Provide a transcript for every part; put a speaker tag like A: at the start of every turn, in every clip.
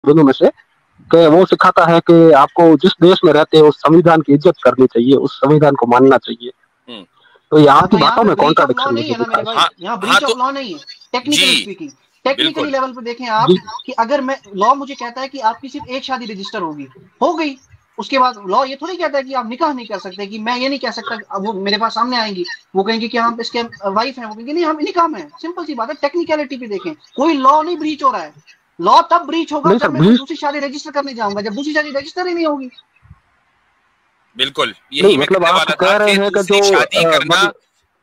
A: दोनों में से, कि वो सिखाता है कि आपको जिस देश में रहते हैं उस संविधान की इज्जत करनी चाहिए, उस संविधान को मानना चाहिए। तो यहाँ की बातों में कॉन्ट्राडिक्शन
B: नहीं है ना मेरे भाई, यहाँ ब्रीच ऑफ लॉ नहीं है। टेक्निकली स्पीकिंग, टेक्निकली लेवल पे देखें आप कि अगर मैं लॉ मुझे कहता है कि आपकी सिर्फ एक शादी रजिस्टर होगी, हो गई, उसके बाद लॉ ये थोड़ी कहता है कि आप निकाह नहीं कर सकते, कि मैं ये नहीं कह सकता, अब वो मेरे पास सामने आएंगी, वो कहेंगे कि हम इसके वाइफ हैं, वो कहेंगे नहीं हम निकाह में हैं। सिंपल सी बात है, टेक्निकलिटी पे देखें, कोई लॉ नहीं ब्रीच हो रहा है। लॉ तब ब्रीच होगा जब मैं दूसरी शादी रजिस्टर करने जाऊंगा, जब दूसरी शादी रजिस्टर ही नहीं होगी।
C: बिल्कुल, यही मतलब आप कह रहे हैं कि जो शादी करना,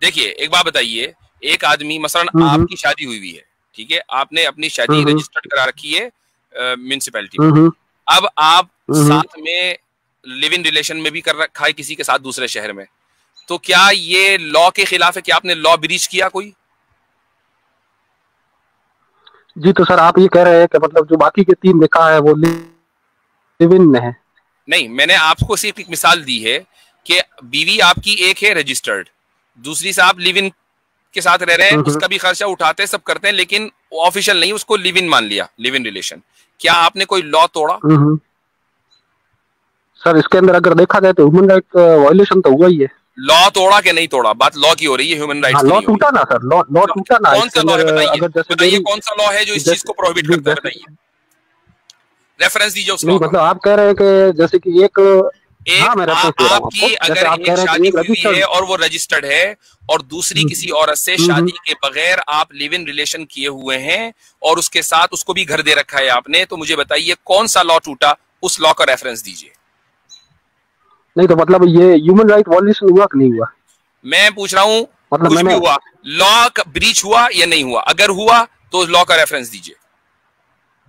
C: देखिए एक बात बताइए, एक आदमी मसलन आपकी शादी हुई है, ठीक है, आपने अपनी शादी रजिस्टर्ड करा रखी है म्युनिसिपैलिटी में, अब आप साथ में लिव इन रिलेशन में भी कर रखा है किसी के साथ दूसरे शहर में, तो क्या ये लॉ के खिलाफ है कि आपने लॉ ब्रीच किया कोई?
A: जी तो सर आप ये कह रहे हैं कि मतलब जो बाकी के 3 निकाह है वो लिव इन में है?
C: नहीं, मैंने आपको सिर्फ एक मिसाल दी है कि बीवी आपकी एक है रजिस्टर्ड, दूसरी से आप लिव इन के साथ रह रहे हैं, उसका भी खर्चा उठाते हैं, सब करते हैं, लेकिन ऑफिशियल नहीं, उसको लिव इन मान लिया, लिव इन रिलेशन। क्या आपने कोई लॉ तोड़ा?
A: सर इसके अंदर अगर देखा जाए तो ह्यूमन राइट वायलेशन तो हुआ ही है।
C: लॉ तोड़ा कि नहीं तोड़ा? बात लॉ की हो रही है, ह्यूमन राइट्स की।
A: लॉ टूटा ना सर, लॉ टूटा ना।
C: कौन सा लॉ है बताइए, बताइए कौन सा लॉ है जो इस चीज को प्रोहिबिट करता है, बताइए, रेफरेंस दीजिए उस लॉ का।
A: मतलब आप कह रहे हैं कि जैसे कि एक
C: आपकी अगर एक शादी हुई है और वो रजिस्टर्ड है और दूसरी किसी औरत से शादी के बगैर आप लिव इन रिलेशन किए हुए हैं और उसके साथ उसको भी घर दे रखा है आपने, तो मुझे बताइए कौन सा लॉ टूटा, उस लॉ का रेफरेंस दीजिए।
A: नहीं तो मतलब ये ह्यूमन राइट वायलेशन हुआ कि नहीं हुआ?
C: मैं पूछ रहा हूँ, मतलब कुछ भी हुआ, लॉ का ब्रीच हुआ या नहीं हुआ? अगर हुआ तो लॉ का रेफरेंस दीजिए।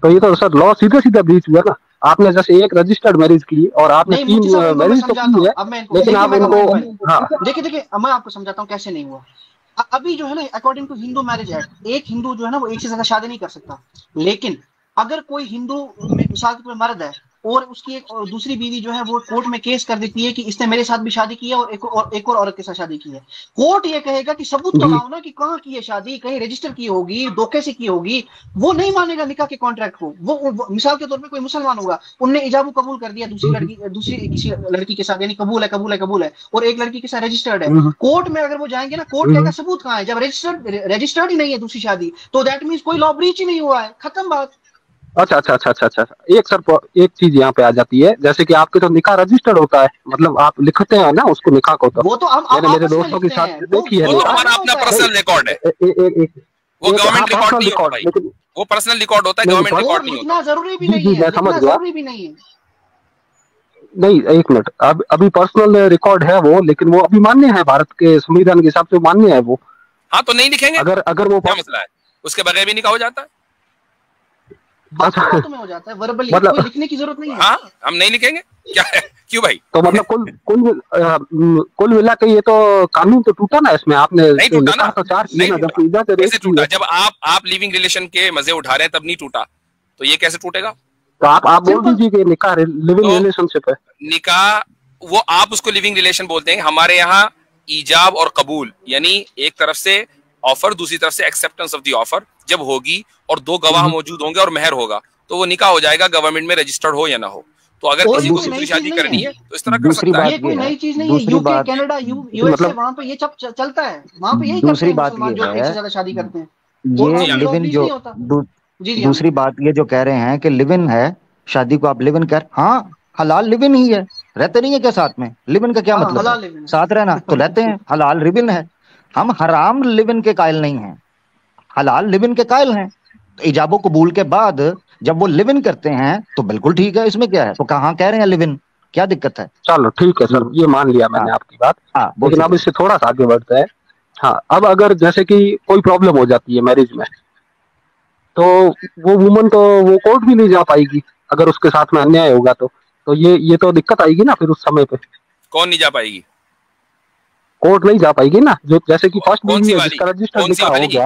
A: तो ये तो सर लॉ सीधा सीधा ब्रीच हुआ ना। आपने जैसे एक रजिस्टर्ड मैरिज की और आपने 3 मैरिज तो की है, लेकिन आप इनको
B: देखिए मैं आपको समझाता हूँ कैसे नहीं हुआ। अभी जो है ना, according to Hindu marriage act, एक हिंदू जो है ना वो एक से ज्यादा शादी नहीं कर सकता, लेकिन अगर कोई हिंदू मिसाल के तौर पर मर्द है और उसकी एक और दूसरी बीवी जो है वो कोर्ट में केस कर देती है कि इसने मेरे साथ भी शादी की है और एक और औरत के साथ शादी की है, कोर्ट ये कहेगा कि सबूत तो लाओ ना कि कहाँ की है शादी, कहीं रजिस्टर की होगी, धोखे से की होगी। वो नहीं मानेगा निकाह के कॉन्ट्रैक्ट को। वो मिसाल के तौर पे कोई मुसलमान होगा, उनने इजाबु कबूल कर दिया दूसरी किसी लड़की के साथ, यानी कबूल है और एक लड़की के साथ रजिस्टर्ड है, कोर्ट में अगर वो जाएंगे ना, कोर्ट कहेगा सबूत कहाँ है? जब रजिस्टर्ड ही नहीं है दूसरी शादी, तो दैट मीन्स कोई लॉ ब्रीच ही नहीं हुआ है, खत्म बात।
A: अच्छा। एक सर एक चीज यहाँ पे आ जाती है, जैसे कि आपके तो निकाह रजिस्टर्ड होता है, मतलब आप लिखते हैं ना उसको निकाह को, तो
B: वो तो
A: मैंने मेरे दोस्तों के साथ देखी है।
C: वो हमारा अपना पर्सनल रिकॉर्ड है, वो गवर्नमेंट रिकॉर्ड नहीं होता भाई, वो पर्सनल रिकॉर्ड होता है, गवर्नमेंट रिकॉर्ड नहीं होता।
B: इतना जरूरी भी नहीं है,
A: मैं समझ गया।
B: जरूरी भी नहीं है।
A: नहीं एक मिनट, अभी पर्सनल रिकॉर्ड है वो, लेकिन वो अभी मान्य है भारत के संविधान के हिसाब से मान्य है वो।
C: हाँ तो नहीं लिखेंगे,
A: अगर वो
C: क्या मसला है? उसके बगैर भी निकाह हो जाता है।
B: में हो जाता है, वर्बली कोई लिखने की जरूरत नहीं है।
C: हाँ हम नहीं लिखेंगे, क्या है, क्यों भाई?
A: तो मतलब कुल मिला के ये तो कानून तो टूटा ना इसमें। आपने
C: नहीं टूटा ना,
A: तो
C: कैसे टूटा? जब आप लिविंग रिलेशन के मजे उठा रहे हैं तब नहीं टूटा, तो ये कैसे टूटेगा?
A: तो आप बोल दीजिए कि निकाह लिविंग रिलेशनशिप है।
C: निकाह वो आप उसको लिविंग रिलेशन बोलते हैं, हमारे यहाँ ईजाब और कबूल, यानी एक तरफ से ऑफर, दूसरी तरफ से एक्सेप्टेंस ऑफ द ऑफर जब होगी और 2 गवाह मौजूद होंगे और मेहर होगा, तो वो निकाह हो जाएगा, गवर्नमेंट में रजिस्टर्ड हो या ना हो। तो अगर किसी को दूसरी शादी करनी है तो इस तरह कर सकता है।
B: ये कोई नई चीज नहीं है, यूके, कनाडा, यूएसए, वहां पे ये चलता है, वहां पे यही
D: दूसरी बात ये
B: जो एक से ज्यादा शादी करते हैं।
D: ये लिव इन जो दूसरी बात ये जो कह रहे हैं कि लिव इन है, शादी को आप लिव इन कर, हाँ हलाल लिव इन ही है, रहते नहीं है क्या साथ में? लिव इन का क्या मतलब है? साथ रहना तो रहते हैं, हलाल लिव इन है। हम हराम लिव इन के कायल नहीं हैं, हलाल लिव इन के कायल हैं। तो इजाबो कबूल के बाद जब वो लिव इन करते हैं तो बिल्कुल ठीक है, इसमें क्या है? तो कहाँ कह रहे हैं लिव इन, क्या दिक्कत है?
A: चलो ठीक है सर, ये मान लिया मैंने आपकी बात। लेकिन अब इससे थोड़ा सा आगे बढ़ते हैं। हाँ, अब अगर जैसे कि कोई प्रॉब्लम हो जाती है मैरिज में, तो वो वुमन तो वो कोर्ट भी नहीं जा पाएगी अगर उसके साथ में अन्याय होगा तो ये तो दिक्कत आएगी ना फिर उस समय पे।
C: कौन नहीं जा पाएगी?
A: कोर्ट नहीं जा पाएगी ना, जो जैसे कि फर्स्ट
C: कौन सी वाली?
A: जिसका रजिस्टर्ड निकाह हो गया,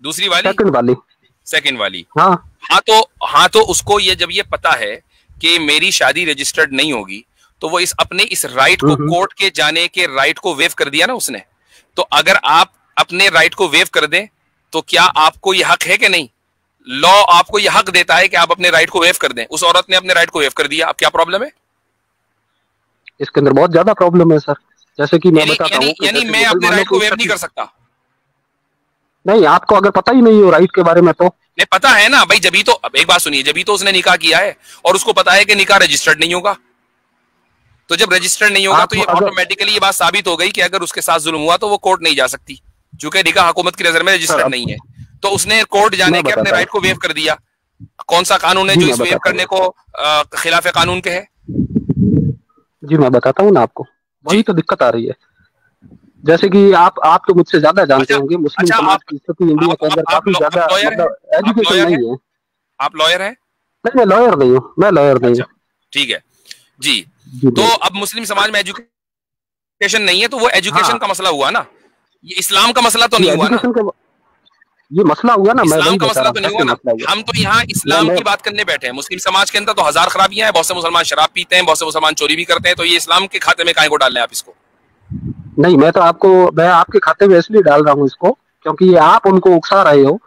C: दूसरी वाली, सेकंड वाली। हाँ तो उसको ये जब ये पता है कि मेरी शादी रजिस्टर्ड नहीं होगी, तो वो अपने इस राइट को, कोर्ट के जाने के राइट को वेव कर दिया ना उसने। तो अगर आप अपने राइट को वेव कर दें तो क्या आपको ये हक है कि नहीं? लॉ आपको यह हक देता है कि आप अपने राइट को वेव कर दें। उस औरत ने अपने राइट को वेव कर दिया, अब क्या प्रॉब्लम है?
A: इसके अंदर बहुत ज्यादा प्रॉब्लम है सर। जैसे कि मैं बताता हूँ,
C: यानी मैं अपने राइट को वेव नहीं कर सकता?
A: नहीं, आपको अगर पता ही नहीं हो राइट के बारे में तो
C: नहीं पता है ना भाई, जभी तो, अब एक बात सुनिए, जभी तो उसने निकाह किया है और उसको पता है कि निकाह रजिस्टर्ड नहीं होगा। तो जब रजिस्टर्ड नहीं होगा तो ये ऑटोमेटिकली ये बात साबित हो गई कि अगर उसके साथ जुल्म हुआ तो वो कोर्ट नहीं जा सकती, क्योंकि निकाह हुकूमत की नजर में रजिस्टर्ड नहीं है। तो उसने कोर्ट जाने के अपने राइट को वेव कर दिया। कौन सा कानून है जो इस वेव करने को खिलाफ कानून के है?
A: जी मैं बताता हूँ ना आपको, वही तो दिक्कत आ रही है। जैसे कि आप तो मुझसे ज्यादा जानते होंगे, मुस्लिम समाज की स्थिति इंडिया के अंदर काफी ज्यादा एजुकेशन नहीं है।
C: आप लॉयर हैं?
A: नहीं, मैं लॉयर नहीं हूँ, मैं लॉयर नहीं हूँ।
C: ठीक है जी। तो अब मुस्लिम समाज में एजुकेशन नहीं है, तो वो एजुकेशन का मसला हुआ ना, ये इस्लाम का मसला तो नहीं हुआ ना।
A: ये मसला हुआ ना,
C: इस्लाम का मसला तो नहीं हुआ ना। हम तो यहाँ इस्लाम की बात करने बैठे हैं। मुस्लिम समाज के अंदर तो हजार खराबियां हैं, बहुत से मुसलमान शराब पीते हैं, बहुत से मुसलमान चोरी भी करते हैं, तो ये इस्लाम के खाते में काहे को डाल रहे हैं आप इसको?
A: नहीं, मैं आपके खाते में इसलिए डाल रहा हूँ इसको, क्योंकि ये आप उनको उकसा रहे हो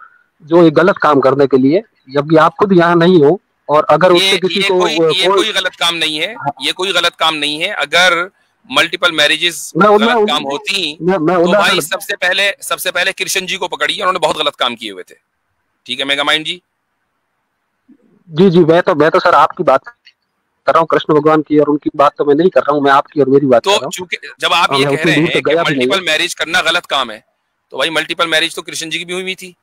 A: जो एक गलत काम करने के लिए, जबकि आप खुद यहाँ नहीं हो। और अगर उससे किसी को
C: कोई गलत काम नहीं है, ये कोई गलत काम नहीं है। अगर मल्टीपल मैरिजेस गलत काम होती तो भाई सबसे पहले कृष्ण जी को पकड़िए, उन्होंने बहुत गलत काम किए हुए थे। ठीक है मेगा माइंड जी?
A: जी मैं तो सर आपकी बात कर रहा हूँ, कृष्ण भगवान की, और उनकी बात तो मैं नहीं कर रहा हूँ, मैं आपकी और मेरी बात कर रहा हूँ।
C: चूंकि जब आप ये कह रहे हैं कि मल्टीपल मैरिज करना गलत काम है, तो भाई मल्टीपल मैरिज तो कृष्ण जी की भी हुई थी,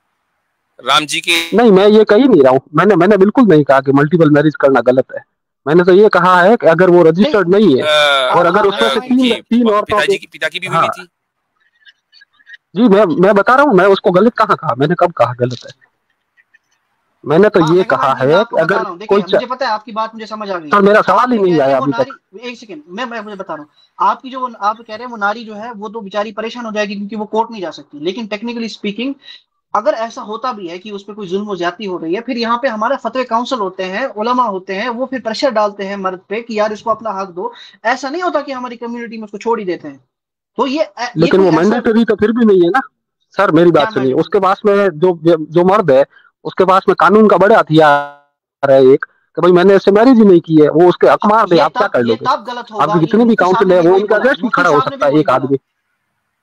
C: राम जी की।
A: नहीं, मैं ये कह ही नहीं रहा हूँ, मैंने बिल्कुल नहीं कहा कि मल्टीपल मैरिज करना गलत है। मैंने तो ये कहा है कि अगर वो रजिस्टर्ड नहीं है और अगर उसमें से तीन और
C: पिता की भी हुई थी।
A: जी मैं बता रहा हूँ, मैं उसको गलत कहाँ कहा, मैंने कब कहा गलत है? मैंने तो ये कहा है कि अगर कोई,
B: मुझे पता है आपकी बात, मुझे समझ आ गई।
A: सर मेरा सवाल ही नहीं आया अभी तक।
B: एक सेकंड, मैं मुझे बता रहा हूँ, आपकी जो आप कह रहे हैं वो नारी जो है वो तो बेचारी परेशान हो जाएगी क्योंकि वो कोर्ट नहीं जा सकती। लेकिन टेक्निकली स्पीकिंग अगर ऐसा होता भी है कि उस पर कोई जुल्म ज्यादती हो रही है, फिर यहाँ पे हमारे फतवे काउंसिल होते हैं, उलमा होते हैं, वो फिर प्रेशर डालते हैं मर्द पे कि यार इसको अपना हक दो। ऐसा नहीं होता कि हमारी कम्युनिटी में उसको छोड़ ही देते हैं। तो ये
A: लेकिन वो मैंडेटरी तो फिर भी नहीं है ना सर, मेरी बात सुनिए। उसके पास में जो मर्द है उसके पास में कानून का बड़ा हथियार है एक, कि भाई मैंने इससे मैरिज ही नहीं की है, वो उसके हक मार दे, आप क्या कर लोगे? आपके जितने भी काउंसिल है वो उनका अगेंस्ट भी खड़ा हो सकता है एक आदमी।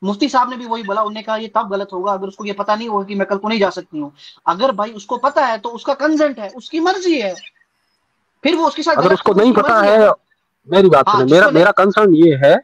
B: मुफ्ती साहब ने भी वही बोला, उन्होंने कहा ये तब गलत होगा अगर उसको ये पता नहीं होगा कि मैं कल को नहीं जा सकती हूँ। अगर भाई उसको पता है तो उसका कंसेंट है, उसकी मर्जी है, फिर वो उसके साथ।
A: अगर उसको नहीं पता है, मेरी बात सुनिए, मेरा कंसर्न ये है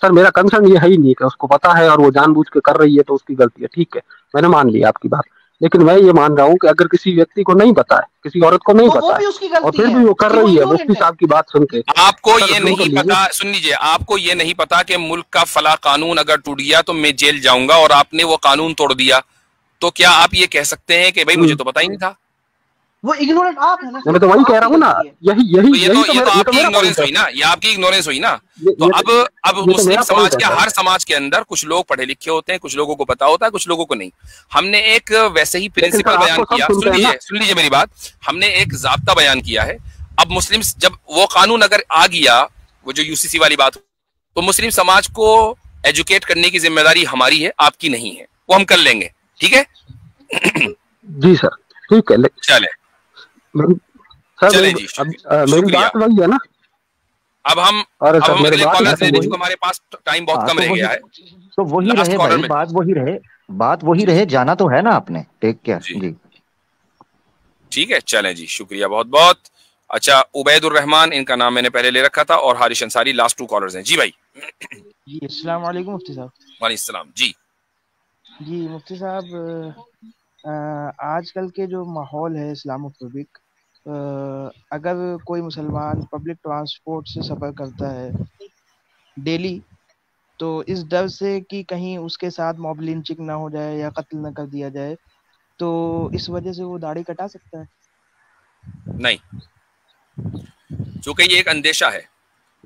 A: सर, मेरा कंसर्न ये है ही नहीं कि उसको पता है और वो जानबूझ के कर रही है तो उसकी गलती है। ठीक है, मैंने मान लिया आपकी बात, लेकिन मैं ये मान रहा हूँ कि अगर किसी व्यक्ति को नहीं पता है, किसी औरत को नहीं पता है और फिर भी वो कर रही है मुफ्ती साहब की बात सुन के,
C: आपको ये नहीं पता, सुन लीजिए, आपको ये नहीं पता कि मुल्क का फला कानून अगर टूट गया तो मैं जेल जाऊंगा और आपने वो कानून तोड़ दिया, तो क्या आप ये कह सकते हैं कि भाई मुझे तो पता ही नहीं था?
B: वो इग्नोरेंट आप है ना।
A: मैं तो वही कह रहा हूँ ना, यही
C: तो आपकी इग्नोरेंस हुई ना, ये आपकी इग्नोरेंस हुई ना। तो अब मुस्लिम समाज के, हर समाज के अंदर कुछ लोग पढ़े लिखे होते हैं, कुछ लोगों को पता होता है, कुछ लोगों को नहीं। हमने एक वैसे ही प्रिंसिपल बयान किया, सुन लीजिए मेरी बात, हमने एक ज़ाब्ता बयान किया है। अब मुस्लिम, जब वो कानून अगर आ गया, वो जो यूसीसी वाली बात, तो मुस्लिम समाज को एजुकेट करने की जिम्मेदारी हमारी है, आपकी नहीं है, वो हम कर लेंगे। ठीक है
A: जी सर, ठीक है,
C: चले जी,
A: मेरी बात वही है ना।
C: अब हम अगले कॉलर ले लीजिए, हमारे पास टाइम बहुत कम रह गया है।
D: तो वही रहे भाई, बात वही रहे, जाना तो है ना आपने। टेक केयर जी।
C: ठीक है, चलें जी, शुक्रिया बहुत बहुत। अच्छा, उबैदुर रहमान इनका नाम मैंने पहले ले रखा था, और हारिश अंसारी लास्ट 2 कॉलर्स हैं। जी भाई।
E: जी अस्सलाम वालेकुम मुफ्ती साहब।
C: वालेकुम सलाम जी।
E: जी मुफ्ती साहब, आजकल के जो माहौल है इस्लामोफोबिक, अगर कोई मुसलमान पब्लिक ट्रांसपोर्ट से सफ़र करता है डेली, तो इस डर से कि कहीं उसके साथ मॉब लिंचिंग ना हो जाए या कत्ल ना कर दिया जाए, तो इस वजह से वो दाढ़ी कटा सकता है?
C: नहीं, चूंकि ये एक अंदेशा है,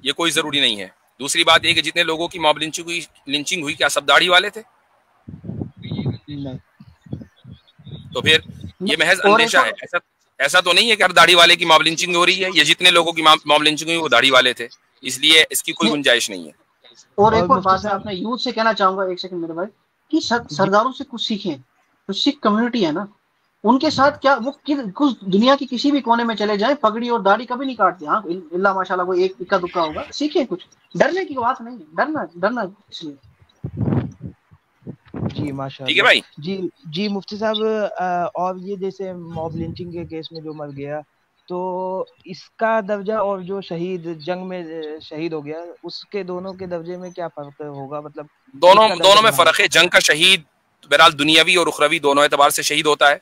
C: ये कोई जरूरी नहीं है। दूसरी बात ये कि जितने लोगों की मॉब लिंचिंग हुई, क्या सब दाढ़ी वाले थे?
E: नहीं।
C: तो फिर ये महज अंदेशा है। ऐसा तो नहीं है कि हर दाढ़ी वाले की मॉब लिंचिंग हो रही है। ये जितने लोगों की मॉब लिंचिंग हुई वो दाढ़ी वाले थे, इसलिए इसकी कोई गुंजाइश नहीं है।
B: और एक और बात मैं अपने यूथ से कहना चाहूंगा, एक सेकंड मेरे भाई, कि सरदारों से कुछ सीखें। जो सिख कम्युनिटी है ना, उनके साथ क्या वो कुछ दुनिया की किसी भी कोने में चले जाएं, पगड़ी और दाढ़ी कभी नहीं काटते। हाँ, इल्ला माशाल्लाह कोई एक इक्का दुक्का होगा, सीखिए कुछ, डरने की बात नहीं है, डरना इसलिए।
E: जी माशाल्लाह।
C: ठीक है भाई।
E: जी मुफ्ती साहब, और ये जैसे मॉब लिंचिंग के केस में जो मर गया, तो इसका दर्जा और जो शहीद जंग में शहीद हो गया, उसके दोनों के दर्जे में क्या फर्क होगा? मतलब
C: दोनों में फर्क है। जंग का शहीद बहरहाल दुनियावी और उखरवी दोनों एतबार से शहीद होता है,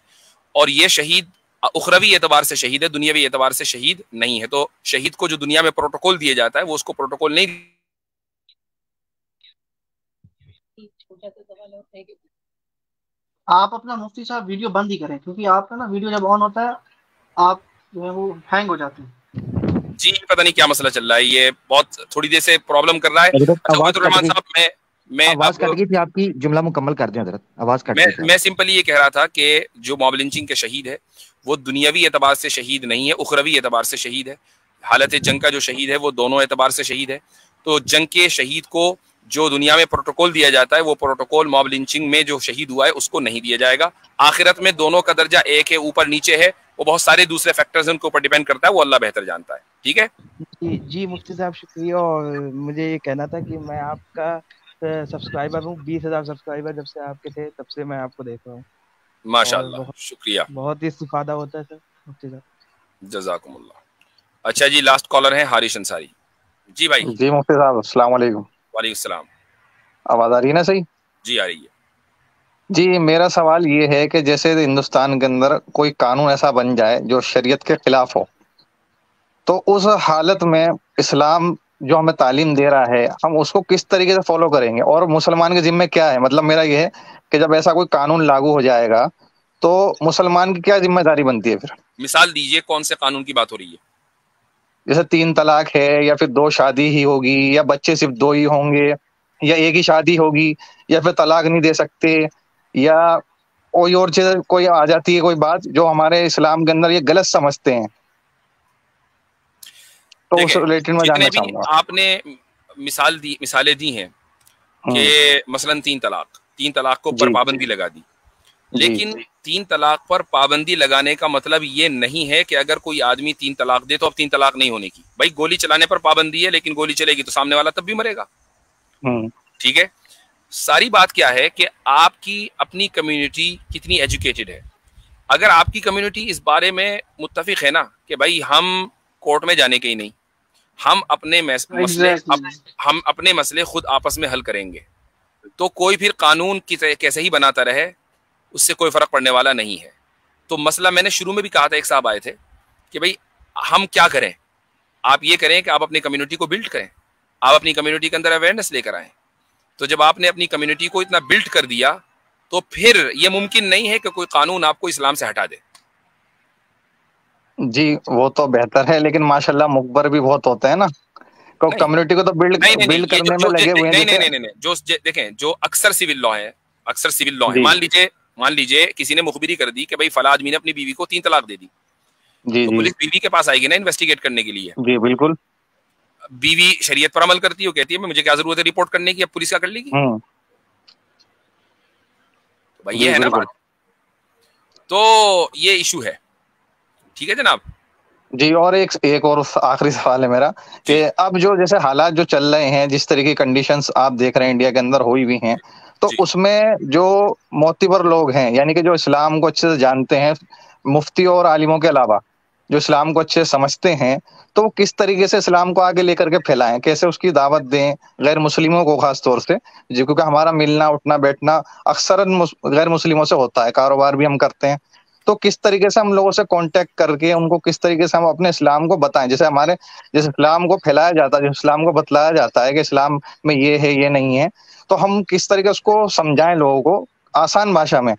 C: और ये शहीद उखरवी एतबार से शहीद है, दुनियावी एतबार से शहीद नहीं है। तो शहीद को जो दुनिया में प्रोटोकॉल दिया जाता है वो उसको प्रोटोकॉल नहीं।
B: आप अपना मुफ्ती साहब वीडियो बंद ही करें, क्योंकि आपका ना वीडियो जब ऑन होता है आप जो है वो हैंग हो जाते हैं।
C: जी पता नहीं क्या मसला चल रहा है, ये बहुत थोड़ी देर से प्रॉब्लम कर रहा है। रहमान साहब, मैं
D: आवाज कट गई थी आपकी, जुमला मुकम्मल कर दें हजरत, आवाज कट गई।
C: मैं सिंपली ये कह रहा था कि जो मॉब लिंचिंग के शहीद है वो दुनियावी एतबार से शहीद नहीं है, उखरवी एतबार से शहीद है। हालत जंग का जो शहीद है वो दोनों एतबार से शहीद है। तो जंग के शहीद को जो दुनिया में प्रोटोकॉल दिया जाता है वो प्रोटोकॉल मॉब लिंचिंग में जो शहीद हुआ है उसको नहीं दिया जाएगा। आखिरत में दोनों का दर्जा एक है, ऊपर नीचे है, वो बहुत सारे दूसरे फैक्टर्स उनके ऊपर डिपेंड करता है, वो अल्लाह बेहतर जानता है। ठीक है
E: जी मुफ्ती साहब शुक्रिया। और मुझे ये कहना था कि मैं आपका सब्सक्राइबर हूँ, 20,000 सब्सक्राइबर जब से आपके थे तब से मैं आपको देख रहा हूँ।
C: माशाल्लाह, शुक्रिया,
E: बहुत ही इस्तिफादा होता है सर मुफ्ती साहब,
C: जज़ाकुमुल्लाह। अच्छा जी, लास्ट कॉलर है हारिश अंसारी। जी भाई।
F: जी मुफ्ती साहब, अस्सलाम वालेकुम।
C: वालेकुम सलाम।
F: आवाज आ रही है ना सही?
C: जी आ रही है।
F: जी मेरा सवाल ये है कि जैसे हिंदुस्तान के अंदर कोई कानून ऐसा बन जाए जो शरीयत के खिलाफ हो, तो उस हालत में इस्लाम जो हमें तालीम दे रहा है हम उसको किस तरीके से फॉलो करेंगे, और मुसलमान के जिम्मे क्या है? मतलब मेरा ये है कि जब ऐसा कोई कानून लागू हो जाएगा तो मुसलमान की क्या जिम्मेदारी बनती है फिर?
C: मिसाल दीजिए, कौन से कानून की बात हो रही है?
F: जैसे 3 तलाक है, या फिर 2 शादी ही होगी, या बच्चे सिर्फ 2 ही होंगे, या एक ही शादी होगी, या फिर तलाक नहीं दे सकते, या कोई और चीज कोई आ जाती है, कोई बात जो हमारे इस्लाम के अंदर ये गलत समझते हैं, तो उस रिलेटेड में जानना चाहूंगा।
C: आपने मिसालें दी हैं कि मसलन 3 तलाक को पर पाबंदी लगा दी, लेकिन 3 तलाक पर पाबंदी लगाने का मतलब ये नहीं है कि अगर कोई आदमी 3 तलाक दे तो अब 3 तलाक नहीं होने की। भाई गोली चलाने पर पाबंदी है, लेकिन गोली चलेगी तो सामने वाला तब भी मरेगा। ठीक है, सारी बात क्या है कि आपकी अपनी कम्युनिटी कितनी एजुकेटेड है। अगर आपकी कम्युनिटी इस बारे में मुत्तफिक है ना कि भाई हम कोर्ट में जाने के ही नहीं, हम अपने हम अपने मसले खुद आपस में हल करेंगे, तो कोई फिर कानून कैसे ही बनाता रहे उससे कोई फर्क पड़ने वाला नहीं है। तो मसला मैंने शुरू में भी कहा था, एक साहब आए थे कि भाई हम क्या करें। आप ये करें कि आप अपनी कम्युनिटी को बिल्ड करें, आप अपनी कम्युनिटी के अंदर अवेयरनेस लेकर आए। तो जब आपने अपनी कम्युनिटी को इतना बिल्ड कर दिया तो फिर ये मुमकिन नहीं है कि कोई कानून आपको इस्लाम से हटा दे।
F: जी वो तो बेहतर है, लेकिन माशाल्लाह मुकबर भी बहुत होते हैं ना, तो कम्युनिटी को तो बिल्ड करने में लगे हुए हैं।
C: नहीं, जो देखें, जो अक्सर सिविल लॉ है, मान लीजिए किसी ने मुखबिरी कर दी कि भाई फला आदमी ने अपनी बीवी को 3 तलाक दे दी, तो पुलिस बीवी के पास आएगी ना इन्वेस्टिगेट करने के लिए।
F: जी बिल्कुल।
C: बीवी शरीयत पर अमल करती है, कहती है मुझे क्या जरूरत है रिपोर्ट करने की, अब पुलिस क्या कर लेगी। तो भाई ये है ना बात, तो ये इशू है। ठीक है जनाब
F: जी। और एक और आखिरी सवाल है मेरा कि अब जो जैसे हालात जो चल रहे हैं, जिस तरह की कंडीशंस आप देख रहे हैं इंडिया के अंदर हुई हुई हैं, तो उसमें जो मोतिबर लोग हैं, यानी कि जो इस्लाम को अच्छे से जानते हैं, मुफ्ती और आलिमों के अलावा जो इस्लाम को अच्छे से समझते हैं, तो वो किस तरीके से इस्लाम को आगे लेकर के फैलाएं, कैसे उसकी दावत दें गैर मुस्लिमों को, खास तौर से क्योंकि हमारा मिलना उठना बैठना अक्सर गैर मुस्लिमों से होता है, कारोबार भी हम करते हैं, तो किस तरीके से हम लोगों से कांटेक्ट करके उनको किस तरीके से हम अपने इस्लाम को बताएं, जैसे इस्लाम को फैलाया जाता है, जैसे इस्लाम को बतलाया जाता है कि इस्लाम में ये है ये नहीं है, तो हम किस तरीके उसको समझाएं लोगों को आसान भाषा में,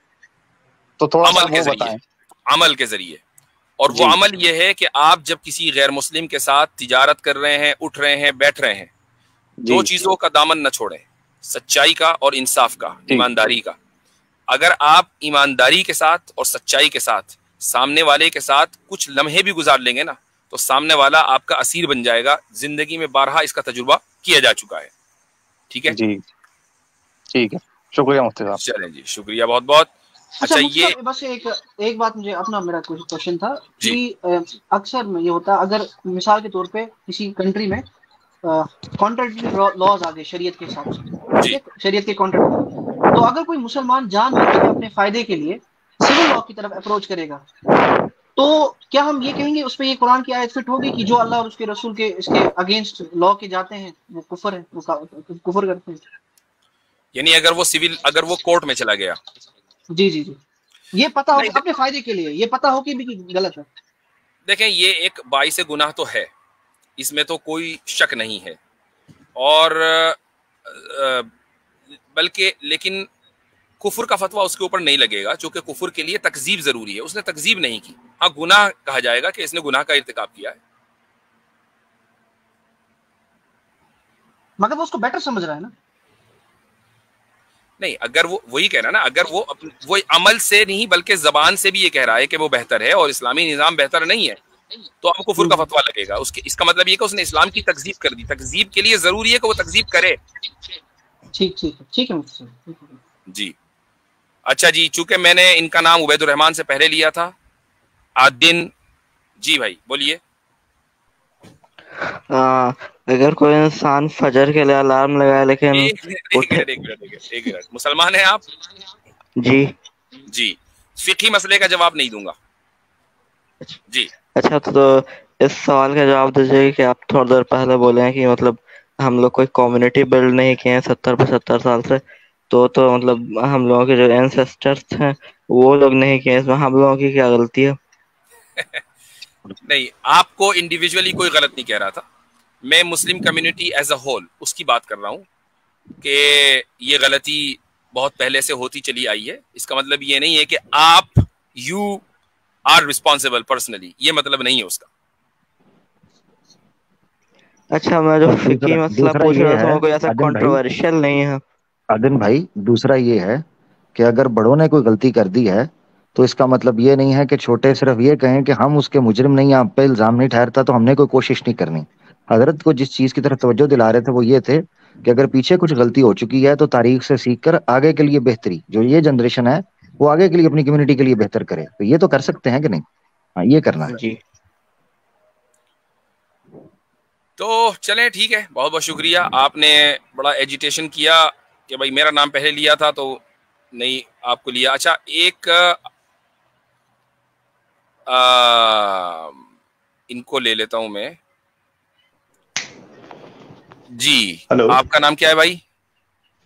F: तो थोड़ा सा वो बताएं।
C: अमल के जरिए, और वो अमल ये है कि आप जब किसी गैर मुस्लिम के साथ तिजारत कर रहे हैं, उठ रहे हैं, बैठ रहे हैं, 2 चीजों का दामन न छोड़ें, सच्चाई का और इंसाफ का, ईमानदारी का। अगर आप ईमानदारी के साथ और सच्चाई के साथ सामने वाले के साथ कुछ लम्हे भी गुजार लेंगे ना, तो सामने वाला आपका असीर बन जाएगा। जिंदगी में बारहा इसका तजुर्बा किया जा चुका है। ठीक है
F: जी, ठीक है, शुक्रिया मुफ्ती साहब।
C: चलें जी, शुक्रिया बहुत बहुत।
B: अच्छा ये बस एक बात मुझे अपना मेरा क्वेश्चन था कि अक्सर में ये होता है, अगर मिसाल के तौर पे किसी कंट्री में कॉन्ट्रडिक्टरी लॉज आ गए शरीयत के हिसाब से, शरीयत के कॉन्ट्रडिक्टरी, तो अगर कोई मुसलमान जानबूझ के अपने फायदे के लिए सिविल लॉ की तरफ अप्रोच करेगा, तो क्या हम ये कहेंगे उस पर ये कुरान की आयत फिट होगी कि जो अल्लाह और उसके रसूल के इसके अगेंस्ट लॉ के जाते हैं वो कुफर है, वो कुफर करते हैं?
C: यानी अगर वो कोर्ट में चला गया,
B: जी जी जी, ये पता हो अपने फायदे के लिए, ये पता हो कि भी गलत है।
C: देखें, ये एक बाइस गुनाह तो है, इसमें तो कोई शक नहीं है, और बल्कि लेकिन कुफर का फतवा उसके ऊपर नहीं लगेगा, क्योंकि कुफर के लिए तकजीब जरूरी है, उसने तकजीब नहीं की। हाँ, गुनाह कहा जाएगा कि इसने गुनाह का इर्तिकाब किया है,
B: मगर वो उसको बेटर समझ रहा है ना।
C: नहीं, अगर वो वही कह रहा है ना, अगर वो अमल से नहीं बल्कि जबान से भी ये कह रहा है कि वो बेहतर है और इस्लामी निजाम बेहतर नहीं है, तो अब कुफर का फतवा लगेगा। इसका मतलब ये कि उसने इस्लाम की तकजीब कर दी। तकजीब के लिए जरूरी है कि वो तकजीब करे।
B: ठीक है
C: जी। अच्छा जी, चूंकि मैंने इनका नाम उबैदुर रहमान से पहले लिया था, आदिन जी भाई बोलिए।
G: अगर कोई इंसान फजर के लिए अलार्म लगाए लेकिन
C: एक मिनट, मुसलमान हैं आप?
G: जी।
C: फिकी मसले का जवाब नहीं दूंगा जी।
G: अच्छा, तो इस सवाल का जवाब दीजिए कि आप थोड़ी देर पहले बोले हैं कि मतलब हम लोग कोई कम्युनिटी बिल्ड नहीं किए हैं 70-75 साल से, तो मतलब हम लोगों के जो एंसेस्टर्स हैं वो लोग नहीं किए, इसमें हम लोगों की क्या गलती है?
C: नहीं, आपको इंडिविजुअली कोई गलत नहीं कह रहा था, मैं Muslim community as a whole उसकी बात कर रहा हूँ कि ये गलती बहुत पहले से होती चली आई है। इसका मतलब ये नहीं है कि आप यू आर रिस्पॉन्सिबल पर्सनली, ये मतलब नहीं है उसका।
G: अच्छा, मैं जो फिकी मसला पूछ रहा था वो कोई ऐसा कंट्रोवर्शियल नहीं है।
D: आदिन भाई, दूसरा ये है कि अगर बड़ों ने कोई गलती कर दी है तो इसका मतलब ये नहीं है कि छोटे सिर्फ ये कहें कि हम उसके मुजरिम नहीं, आप पे इल्जाम नहीं ठहरता तो हमने कोई कोशिश नहीं करनी। हजरत को जिस चीज की तरफ तवज्जो दिला रहे थे वो ये थे कि अगर पीछे कुछ गलती हो चुकी है तो तारीख से सीख कर आगे के लिए बेहतरी, जो ये जनरेशन है वो आगे के लिए अपनी कम्युनिटी के लिए बेहतर करे, तो ये तो कर सकते हैं कि नहीं? हाँ, ये करना है
G: जी।
C: तो चलें, ठीक है, बहुत बहुत शुक्रिया। आपने बड़ा एजिटेशन किया कि भाई मेरा नाम पहले लिया था तो नहीं आपको लिया। अच्छा, एक इनको ले लेता हूं मैं जी। हेलो, आपका नाम क्या है भाई?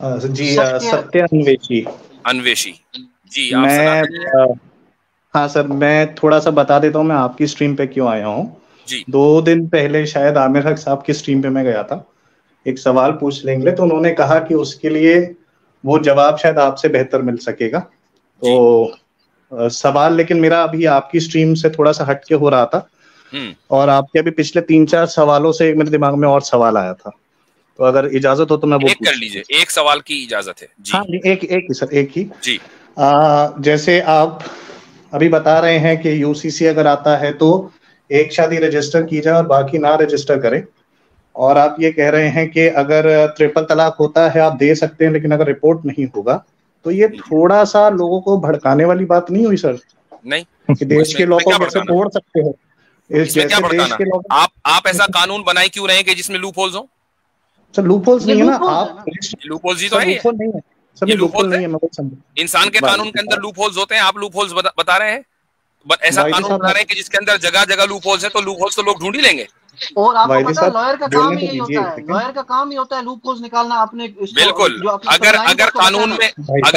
H: जी सत्य
C: अन्वेशी जी।
H: हाँ सर, मैं थोड़ा सा बता देता हूँ मैं आपकी स्ट्रीम पे क्यों आया हूँ
C: जी।
H: 2 दिन पहले शायद आमिर हक साहब की स्ट्रीम पे मैं गया था, एक सवाल पूछ लेंगे तो उन्होंने कहा कि उसके लिए वो जवाब शायद आपसे बेहतर मिल सकेगा। तो सवाल लेकिन मेरा अभी आपकी स्ट्रीम से थोड़ा सा हटके हो रहा था, और आपके अभी पिछले 3-4 सवालों से मेरे दिमाग में और सवाल आया था, तो अगर इजाजत हो तो मैं वो
C: कर लीजिए। एक सवाल की इजाजत है जी।
H: हाँ, एक ही सर, एक ही
C: जी।
H: जैसे आप अभी बता रहे हैं कि यूसीसी अगर आता है तो एक शादी रजिस्टर की जाए और बाकी ना रजिस्टर करें, और आप ये कह रहे हैं कि अगर ट्रिपल तलाक होता है आप दे सकते हैं लेकिन अगर रिपोर्ट नहीं होगा, तो ये थोड़ा सा लोगों को भड़काने वाली बात नहीं हुई सर?
C: नहीं,
H: कि देश के लोगों को कैसे तोड़ सकते हो?
C: इसमें क्या भड़काना? आप ऐसा कानून बनाए क्यों रहे हैं कि जिसमें लूप होल्स हो?
H: सर लूप होल्स नहीं है ना, आप
C: लूप होल्स ही तो है।
H: ये लूप होल नहीं है,
C: इंसान के कानून के अंदर लूप होल्स होते हैं, आप लूप होल्स बता रहे हैं। ऐसा कानून बना रहे हैं कि जिसके अंदर जगह जगह लूप होल्स है, तो लूप होल्स तो लोग ढूंढ ही लेंगे।
B: और आपको पता है लॉयर का काम ही यही होता है, लॉयर का काम ही होता है लूप होल्स निकालना अपने।
C: बिल्कुल, अगर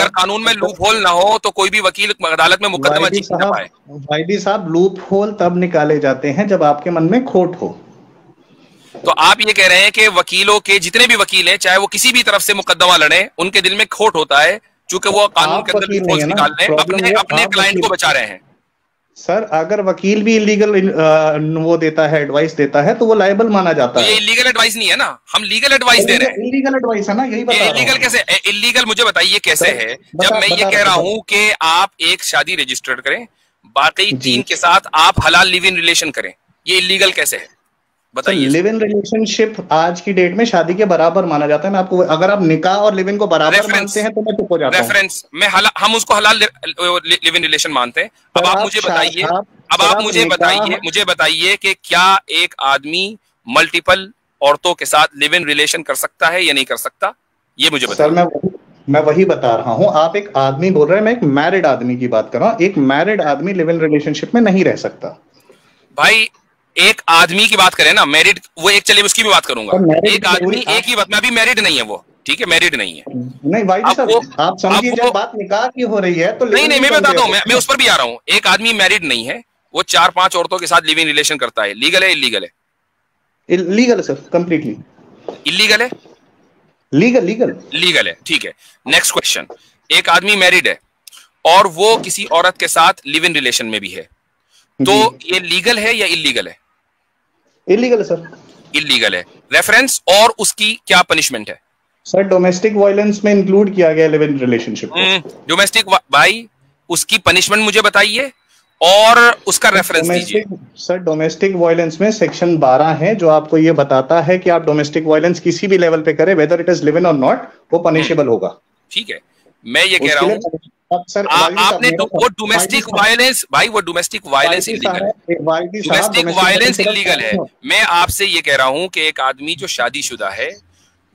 C: कानून में लूप होल ना हो तो कोई भी वकील अदालत में मुकदमा जीत ना पाए।
H: वाइडी साहब, लूप होल तब निकाले जाते हैं जब आपके मन में खोट हो।
C: तो आप ये कह रहे हैं कि वकीलों के जितने भी वकील हैं, चाहे वो किसी भी तरफ से मुकदमा लड़े, उनके दिल में खोट होता है, क्योंकि वो कानून के अंदर लूप होल्स निकाल रहे हैं, अपने क्लाइंट को बचा रहे हैं।
H: सर अगर वकील भी इलीगल वो देता है, एडवाइस देता है, तो वो लायबल माना जाता है।
C: ये इलीगल एडवाइस नहीं है ना, हम लीगल एडवाइस दे रहे हैं।
H: इलीगल एडवाइस है ना, यही बता रहा हूं।
C: इलीगल कैसे? इलीगल मुझे बताइए कैसे है, जब मैं ये कह रहा हूं कि आप एक शादी रजिस्टर्ड करें, बाकी 3 के साथ आप हलाल लिव इन रिलेशन करें, ये इलीगल कैसे है? बताइए।
H: लिव इन रिलेशनशिप आज की डेट में शादी के बराबर माना जाता है। मैं आपको, अगर आप निकाह और लिव इन को बराबर मानते हैं तो मैं चुप हो जाता हूं।
C: रेफरेंस में हम उसको हलाल लिव इन रिलेशन मानते हैं। अब आप मुझे बताइए, मुझे बताइए कि क्या एक आदमी मल्टीपल औरतों के साथ लिव इन रिलेशन कर सकता है या नहीं कर सकता, ये मुझे बताइए।
H: सर मैं वही बता रहा हूं, आप एक आदमी बोल रहे हैं, मैं एक मैरिड आदमी की बात कर रहा हूं। एक मैरिड आदमी लिव इन रिलेशनशिप में नहीं रह सकता।
C: भाई एक आदमी की बात करें ना, मैरिड वो एक, चलिए उसकी भी बात करूंगा। एक आदमी एक ही बात में, अभी मैरिड नहीं है वो, ठीक है, मैरिड नहीं है।
H: नहीं भाई साहब, आप समझिए, जब बात निकाह की हो रही है तो
C: नहीं मैं बताता हूँ, मैं उस पर भी आ रहा हूँ। एक आदमी मैरिड नहीं है, वो 4-5 औरतों के साथ लिव इन रिलेशन करता है, लीगल है इलीगल है?
H: इलीगल है सर, कंप्लीटली
C: इलीगल है। लीगल है, ठीक है। नेक्स्ट क्वेश्चन, एक आदमी मैरिड है और वो किसी औरत के साथ लिव इन रिलेशन में भी है, तो ये लीगल है या इलीगल है?
H: इलीगल है सर।
C: इलीगल है। रेफरेंस और उसकी क्या पनिशमेंट है?
H: सर डोमेस्टिक वायलेंस में इंक्लूड किया गया लिव इन रिलेशनशिप।
C: डोमेस्टिक भाई, उसकी पनिशमेंट मुझे बताइए और उसका रेफरेंस दीजिए।
H: सर डोमेस्टिक वायलेंस में सेक्शन 12 है जो आपको ये बताता है कि आप डोमेस्टिक वायलेंस किसी भी लेवल पे करें, whether it is live in और नॉट, वो पनिशेबल होगा।
C: ठीक है, मैं ये कह रहा हूँ आपने वो डोमेस्टिक वायलेंस, भाई वो डोमेस्टिक वायलेंस इलीगल है, डोमेस्टिक वायलेंस इलीगल है। मैं आपसे ये कह रहा हूं कि एक आदमी जो शादीशुदा है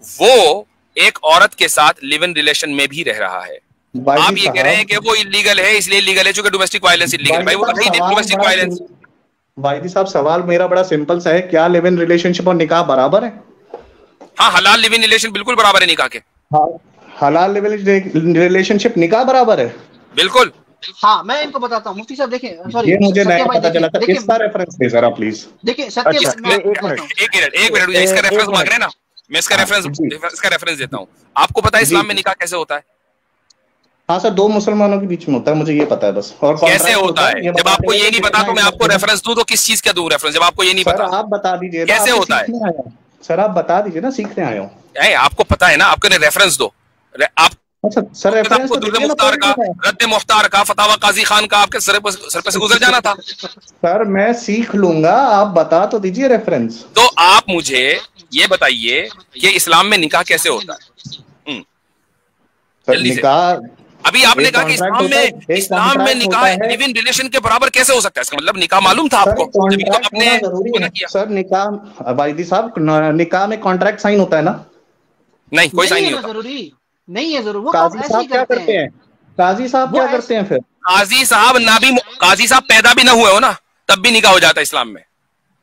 C: वो एक औरत के साथ लिव इन रिलेशन में भी रह रहा है, आप ये कह रहे हैं कि वो इलीगल है, इसलिए इलीगल है चूंकि डोमेस्टिक वायलेंस इलीगल। भाई वो बताइए डोमेस्टिक वायलेंस।
H: वाहिदी साहब सवाल मेरा बड़ा सिंपल सा है, क्या लिव इन रिलेशनशिप और निकाह बराबर है?
C: हाँ, हलाल लिव इन रिलेशन बिल्कुल बराबर है निकाह के।
H: हाँ, हलाल लिव इन रिलेशनशिप निकाह बराबर है, बिल्कुल।
B: हाँ, मैं इनको बताता हूँ मुफ्ती साहब, देखें, सॉरी
H: ये मुझे नहीं पता चला था, इसका रेफरेंस दे जरा प्लीज।
B: देखिए सत्य,
C: एक मिनट इसका रेफरेंस मांग रहे हैं ना, मैं इसका रेफरेंस देता हूँ। आपको पता है इस्लाम में निकाह कैसे होता है?
H: हाँ सर, 2 मुसलमानों के बीच में होता है, मुझे ये पता है बस। और
C: कैसे होता है? जब आपको ये नहीं पता तो मैं आपको रेफरेंस दूं तो किस चीज का दूं रेफरेंस, जब आपको ये नहीं पता?
H: आप बता दीजिए
C: कैसे होता है
H: सर, आप बता दीजिए ना, सीखने आए हो।
C: आपको पता है ना, आपको रेफरेंस दो। आप
H: सर रेफरेंस
C: रद्द मुख्तार का, फतावा काजी खान का आपके सर पे से गुजर जाना था।
H: सर मैं सीख लूंगा, आप बता तो दीजिए रेफरेंस।
C: तो आप मुझे ये बताइए कि इस्लाम में निकाह कैसे होता है? जल्दी से। अभी आपने कहा कि इस्लाम में निकाह लिव इन रिलेशन के बराबर कैसे हो सकता है? इसका मतलब निकाह मालूम था आपको, तभी तो आपने किया।
H: सर निकाह, वाहिदी साहब, निकाह में कॉन्ट्रैक्ट साइन होता है ना?
C: नहीं, कोई साइन नहीं होता।
B: जरूरी नहीं है, जरूर।
H: काजी साहब क्या करते हैं? काजी साहब क्या करते हैं फिर?
C: काजी साहब पैदा भी ना हुए हो ना, तब भी निकाह हो जाता है इस्लाम में।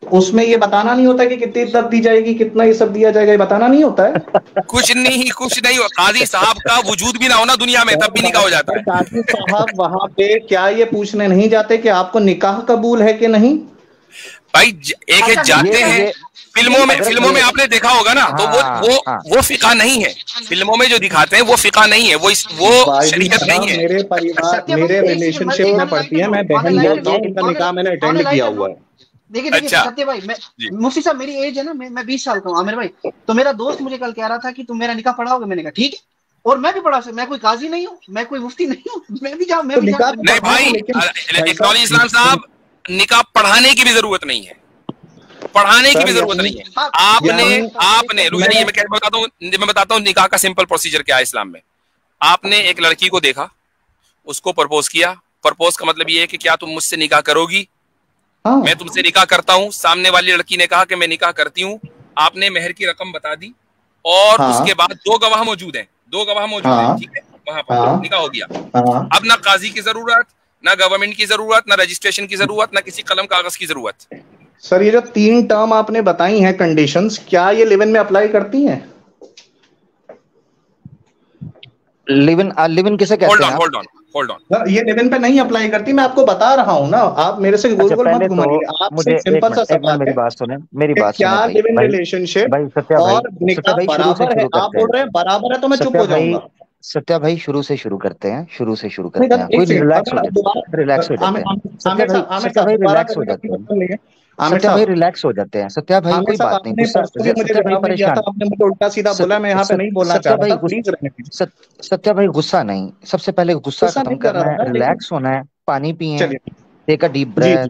H: उसमें ये बताना नहीं होता कि कितनी इज्जत दी जाएगी, कितना ये सब दिया जाएगा, ये बताना नहीं होता है?
C: कुछ नहीं काजी साहब का वजूद भी ना हो ना दुनिया में, तब भी निकाह हो जाता है।
H: काजी साहब वहां पे क्या ये पूछने नहीं जाते कि आपको निकाह कबूल है कि नहीं?
C: भाई एक है जाते हैं, फिल्मों में आपने देखा होगा ना, तो वो फिका नहीं है। फिल्मों में जो दिखाते हैं वो फिका नहीं है, वो शरीयत नहीं है।
H: मेरे परिवार, मेरे रिलेशनशिप में पड़ती है, मैं बहन बोलता हूँ, उनका निकाह मैंने अटेंड किया हुआ है।
B: देखिए सत्य भाई, मुफ्ती साहब मेरी एज है ना, मैं 20 साल का हूँ आमिर भाई। तो मेरा दोस्त मुझे कल कह रहा था कि तुम मेरा निकाह पढ़ाओगे, मैंने कहा ठीक है, और मैं भी पढ़ा सकता। मैं कोई काजी नहीं हूँ, मैं कोई मुफ्ती नहीं हूँ, मैं भी जाऊँ।
C: नहीं भाई, इस्लाम साहब, निकाह पढ़ाने की भी जरूरत नहीं है, पढ़ाने की भी जरूरत नहीं है। आपने रुक जाइए, मैं बताता हूँ निकाह का सिंपल प्रोसीजर क्या है इस्लाम में। आपने एक लड़की को देखा, उसको प्रपोज किया। प्रपोज का मतलब ये है कि क्या तुम मुझसे निकाह करोगी? मैं तुमसे निकाह करता हूँ। सामने वाली लड़की ने कहा कि मैं निकाह करती हूँ। आपने मेहर की रकम बता दी और उसके बाद 2 गवाह मौजूद हैं, ठीक है, वहां पर निकाह हो गया। अब ना काजी की जरूरत, ना गवर्नमेंट की जरूरत, ना रजिस्ट्रेशन की जरूरत, ना किसी कलम कागज की जरूरत।
H: सर ये जो 3 टर्म आपने बताई हैं कंडीशंस, क्या ये लिव इन में अप्लाई करती हैं?
D: लिव इन किसे कहते हैं?
C: होल्ड ऑन,
H: ये लिव इन पे नहीं अप्लाई करती, मैं आपको बता रहा हूँ ना, आप मेरे से गोल गोल मत घुमाइए। आपसे सिंपल सा सवाल,
D: मेरी बात सुने,
H: क्या लिव इन रिलेशनशिप और निकाह बराबर है? आप बोल रहे हैं बराबर है, तो मैं चुप हो जाऊंगा।
D: सत्या भाई शुरू से शुरू करते हैं। कोई रिलैक्स हो जाते हैं। सत्या भाई कोई बात नहीं, सत्या भाई परेशान,
H: आपने मुझे उल्टा सीधा बोला, मैं यहाँ पे नहीं बोलना चाह रहा था।
D: सत्या भाई गुस्सा नहीं, सबसे पहले गुस्सा खत्म करना है, रिलैक्स होना है, पानी पिए, take a deep breath,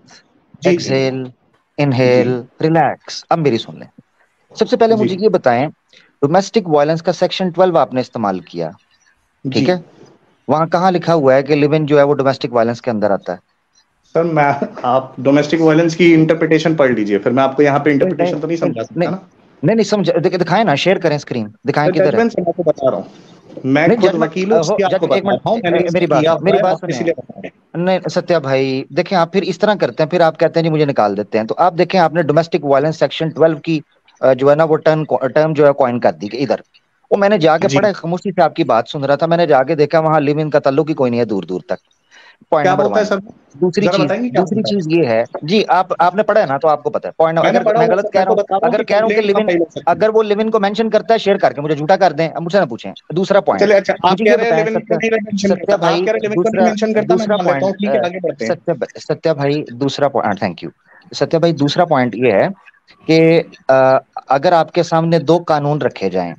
D: exhale, inhale, relax. अब मेरी सुन लें। सबसे पहले मुझे ये बताएं, डोमेस्टिक वायलेंस का सेक्शन 12 आपने इस्तेमाल किया, ठीक है? वहां कहाँ लिखा हुआ है कि लिव इन जो है वो डोमेस्टिक वायलेंस के अंदर आता है?
H: सर मैं, आप डोमेस्टिक वायलेंस की इंटरप्रिटेशन पढ़ लीजिए, फिर मैं आपको यहाँ पे इंटरप्रिटेशन तो नहीं समझा सकता ना।
D: नहीं समझ, दिखाएं ना, शेयर करें स्क्रीन, दिखाएं किधर है।
H: मैं आपको बता रहा हूँ, मैं खुद वकील हूं, आपको बता रहा हूं, मैंने
D: मेरी बात सुनिए। नहीं सत्या भाई, देखें आप फिर इस तरह करते हैं, फिर आप कहते हैं जी मुझे निकाल देते हैं। तो आप देखें, आपने डोमेस्टिक वायलेंस सेक्शन 12 की जो है ना वो टर्म जो है कॉइन कर दी इधर। वो मैंने जाके पढ़ा, खामोशी से आपकी बात सुन रहा था, मैंने जाके देखा वहां लिव इन का ताल्लुक ही कोई नहीं है दूर दूर तक। Point number 1। दूसरी चीज ये है जी, आपने पढ़ा है ना, तो आपको पता है पॉइंट। अगर मैं गलत कह रहा हूँ, अगर कह रहा हूँ कि लिव इन, अगर वो लिव इन को मेंशन करता है, शेयर करके मुझे झूठा कर दें, अब मुझसे ना पूछें। दूसरा पॉइंट, सत्या भाई, सत्या भाई दूसरा पॉइंट, थैंक यू सत्या भाई। दूसरा पॉइंट ये है कि अगर आपके सामने दो कानून रखे जाएं,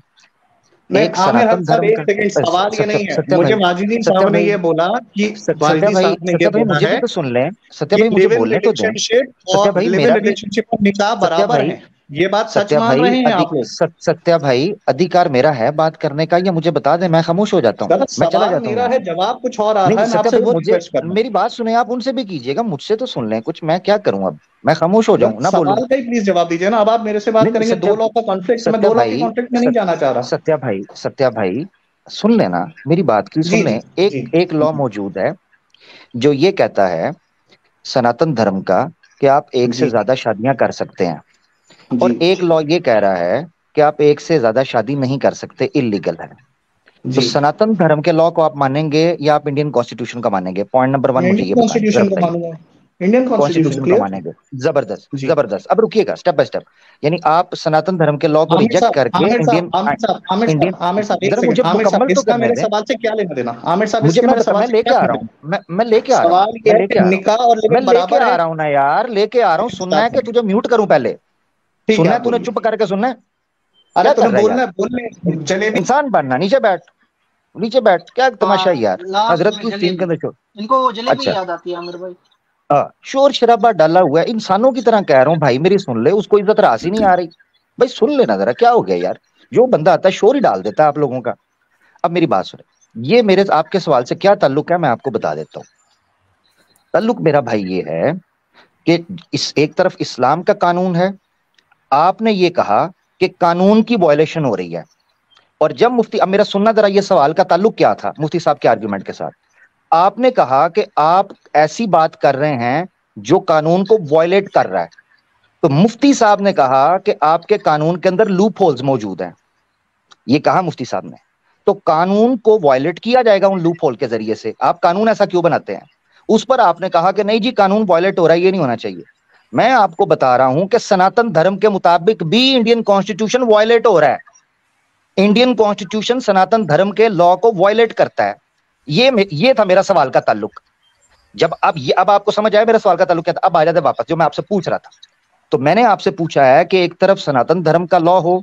H: एक सनातन धर्म का, सवाल ये नहीं है, मुझे माजिदी साहब ने ये बोला कि
D: सत्या भाई मुझे भी तो सुन लें, सत्या भाई मुझे बोलने तो दें। सत्या भाई मेरा
H: रिलेशनशिप निकाह बराबर है, ये बात सच मान रहे हैं आप लोग?
D: सत्या भाई अधिकार मेरा है बात करने का, या मुझे बता दें, मैं खामोश हो जाता हूँ, मैं चला जाता हूँ।
H: मेरा है, जवाब कुछ और आ रहा है, आपसे वो रिक्वेस्ट कर रहा हूं।
D: मेरी बात सुने, आप उनसे भी कीजिएगा, मुझसे तो सुन लें कुछ। मैं क्या करूं अब, मैं खामोश हो जाऊं ना, बोलूं?
H: सवाल का ही प्लीज जवाब दीजिए ना। अब आप मेरे से बात करेंगे दो लॉ का कॉन्फ्लिक्ट, मैं दो लॉ के कॉन्फ्लिक्ट में नहीं जाना चाह रहा।
D: सत्या भाई सुन लेना मेरी बात की, सुन लें। एक लॉ मौजूद है जो ये कहता है सनातन धर्म का कि आप एक से ज्यादा शादियां कर सकते हैं, और एक लॉ ये कह रहा है कि आप एक से ज्यादा शादी नहीं कर सकते, इलीगल है। तो सनातन धर्म के लॉ को आप मानेंगे या आप इंडियन कॉन्स्टिट्यूशन को मानेंगे? पॉइंट नंबर 1 मुझे ये बताइए।
H: इंडियन कॉन्स्टिट्यूशन
D: को मानेंगे? जबरदस्त। अब रुकिएगा, स्टेप बाय स्टेप। यानी आप सनातन धर्म के लॉ को रिजेक्ट करके इंडियन
H: आमिर साहब मुझे मुकम्मल तो करने दें। सवाल से क्या लेना देना आमिर साहब?
D: मैं लेके आ रहा हूँ, मैं लेके आ रहा हूँ,
H: निकाह और लिव इन बराबर है।
D: आ रहा हूँ ना यार, लेके आ रहा हूँ। सुनना है कि तुझे म्यूट करूं पहले? सुनना है तूने? चुप करके सुनना है?
H: अरे तुम्हें बोलने जलेबी
D: इंसान बनना। नीचे बैठ, क्या तमाशा यार। हजरत की सीन के अंदर छोड़,
B: इनको जलेबी याद आती है आमिर भाई।
D: शोर शराबा डाला हुआ है, इंसानों की तरह कह रहा हूँ भाई, मेरी सुन ले। उसको इज्जत रास ही नहीं आ रही भाई, सुन लेना जरा, क्या हो गया यार? जो बंदा आता है शोर ही डाल देता है आप लोगों का। अब मेरी बात सुने, ये मेरे आपके सवाल से क्या ताल्लुक है मैं आपको बता देता हूँ। ताल्लुक मेरा भाई ये है कि इस एक तरफ इस्लाम का कानून है, आपने ये कहा कि कानून की वायलेशन हो रही है, और जब मुफ्ती, अब मेरा सुनना जरा, ये सवाल का ताल्लुक क्या था मुफ्ती साहब के आर्गुमेंट के साथ? आपने कहा कि आप ऐसी बात कर रहे हैं जो कानून को वायलेट कर रहा है। तो मुफ्ती साहब ने कहा कि आपके कानून के अंदर लूप होल्स मौजूद हैं, ये कहा मुफ्ती साहब ने। तो कानून को वायलेट किया जाएगा उन लूप होल के जरिए से। आप कानून ऐसा क्यों बनाते हैं? उस पर आपने कहा कि नहीं जी कानून वायलेट हो रहा है, ये नहीं होना चाहिए। मैं आपको बता रहा हूं कि सनातन धर्म के मुताबिक भी इंडियन कॉन्स्टिट्यूशन वायलेट हो रहा है। इंडियन कॉन्स्टिट्यूशन सनातन धर्म के लॉ को वायलेट करता है। ये था मेरा सवाल का ताल्लुक। अब आपको समझ आया मेरा सवाल का ताल्लुक क्या था? अब आ जाते वापस जो मैं आपसे पूछ रहा था। तो मैंने आपसे पूछा है कि एक तरफ सनातन धर्म का लॉ हो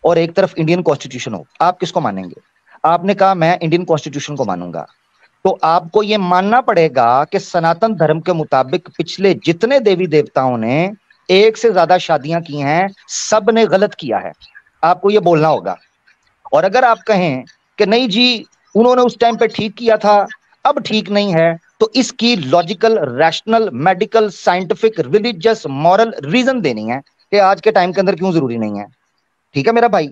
D: और एक तरफ इंडियन कॉन्स्टिट्यूशन हो, आप किसको मानेंगे? आपने कहा मैं इंडियन कॉन्स्टिट्यूशन को मानूंगा। तो आपको यह मानना पड़ेगा कि सनातन धर्म के मुताबिक पिछले जितने देवी देवताओं ने एक से ज्यादा शादियां की हैं, सब ने गलत किया है। आपको यह बोलना होगा। और अगर आप कहें कि नहीं जी उन्होंने उस टाइम पे ठीक किया था, अब ठीक नहीं है, तो इसकी logical, rational, medical, scientific, religious, moral reason देनी है कि आज के टाइम के अंदर क्यों जरूरी नहीं है। ठीक है मेरा भाई?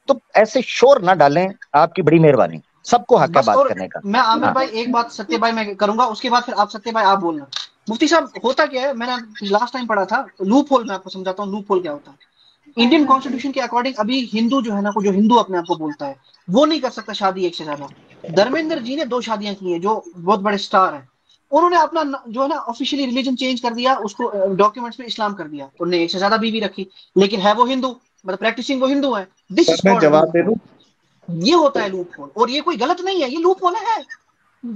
D: तो ऐसे शोर ना डालें, आपकी बड़ी मेहरबानी। सबको हक है बात करने का।
B: मैं आमिर भाई एक बात सत्य भाई मैं करूंगा, उसके बाद फिर आप सत्य भाई आप बोलना। मुफ्ती साहब होता क्या है, मैंने लास्ट टाइम पढ़ा था लूप होल, मैं आपको समझाता हूँ लूप होल क्या होता है। इंडियन कॉन्स्टिट्यूशन के अकॉर्डिंग अभी हिंदू जो है ना, जो हिंदू अपने आप को बोलता है, वो नहीं कर सकता शादी एक से ज्यादा। धर्मेंद्र जी ने 2 शादियां की हैं, जो बहुत बड़े स्टार हैं। उन्होंने अपना जो है ना ऑफिशियली रिलीजन चेंज कर दिया, उसको डॉक्यूमेंट्स में इस्लाम कर दिया। उन्होंने 1 से ज्यादा बीवी रखी, लेकिन है वो हिंदू, मतलब प्रैक्टिसिंग वो हिंदू है।
H: मैं जवाब दे दूं?
B: ये होता है लूप होल, और ये कोई गलत नहीं है, ये लूप होल है।